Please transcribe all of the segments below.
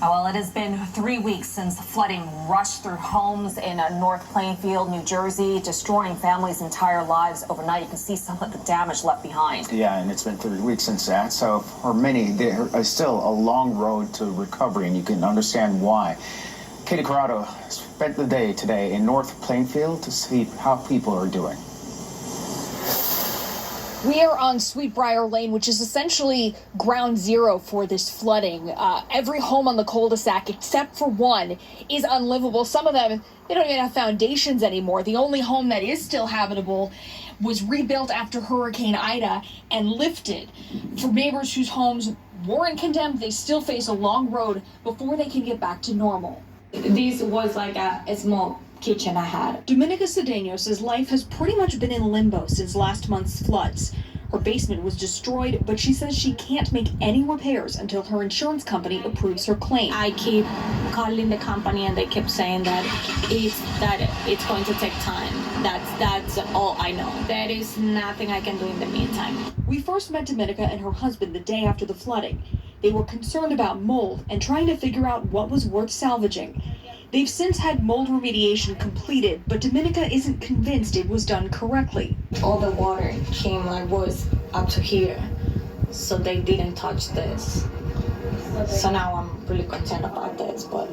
Well, it has been 3 weeks since flooding rushed through homes in North Plainfield, New Jersey, destroying families' entire lives overnight. You can see some of the damage left behind. Yeah, and it's been 3 weeks since that. So for many, there is still a long road to recovery, and you can understand why. Katie Corrado spent the day today in North Plainfield to see how people are doing. We are on Sweetbriar Lane, which is essentially ground zero for this flooding. Every home on the cul-de-sac, except for one, is unlivable. Some of them, they don't even have foundations anymore. The only home that is still habitable was rebuilt after Hurricane Ida and lifted. For neighbors whose homes weren't condemned, they still face a long road before they can get back to normal. This was like a small kitchen I had. Dominica Cedeno says life has pretty much been in limbo since last month's floods. Her basement was destroyed, but she says she can't make any repairs until her insurance company approves her claim. I keep calling the company and they keep saying that it's going to take time. That's all I know. There is nothing I can do in the meantime. We first met Dominica and her husband the day after the flooding. They were concerned about mold and trying to figure out what was worth salvaging. They've since had mold remediation completed, but Dominica isn't convinced it was done correctly. All the water came was up to here, so they didn't touch this. So now I'm really concerned about this, but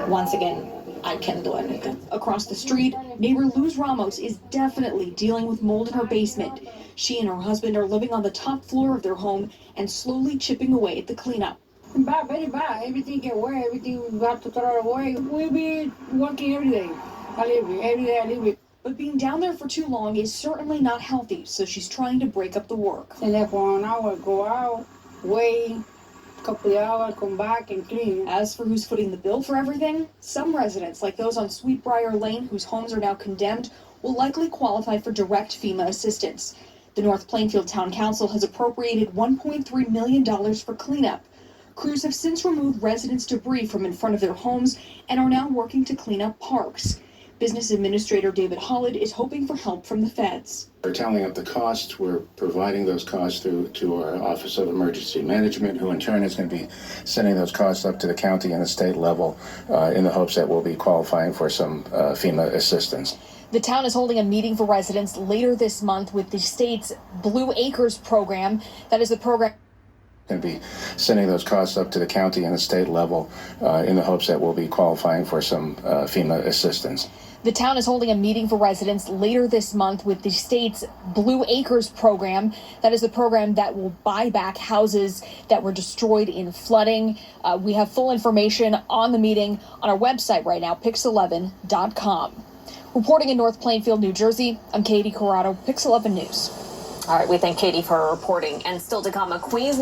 once again, I can't do anything. Across the street, neighbor Luz Ramos is definitely dealing with mold in her basement. She and her husband are living on the top floor of their home and slowly chipping away at the cleanup. Bad, very bad. Everything get away, everything we have to throw away. We'll be working every day. Every day I live it. But being down there for too long is certainly not healthy, so she's trying to break up the work. And then for an hour, go out, wait, a couple of hours, come back and clean. As for who's footing the bill for everything, some residents, like those on Sweetbriar Lane, whose homes are now condemned, will likely qualify for direct FEMA assistance. The North Plainfield Town Council has appropriated $1.3 million for cleanup. Crews have since removed residents' debris from in front of their homes and are now working to clean up parks. Business Administrator David Hollid is hoping for help from the feds. We're tallying up the costs. We're providing those costs through to our Office of Emergency Management, who in turn is going to be sending those costs up to the county and the state level in the hopes that we'll be qualifying for some FEMA assistance. The town is holding a meeting for residents later this month with the state's Blue Acres program. That is the program Going to be sending those costs up to the county and the state level in the hopes that we'll be qualifying for some FEMA assistance. The town is holding a meeting for residents later this month with the state's Blue Acres program. That is the program that will buy back houses that were destroyed in flooding. We have full information on the meeting on our website right now, PIX11.com. Reporting in North Plainfield, New Jersey, I'm Katie Corrado, PIX11 News. All right, we thank Katie for her reporting. And still to come, a Queens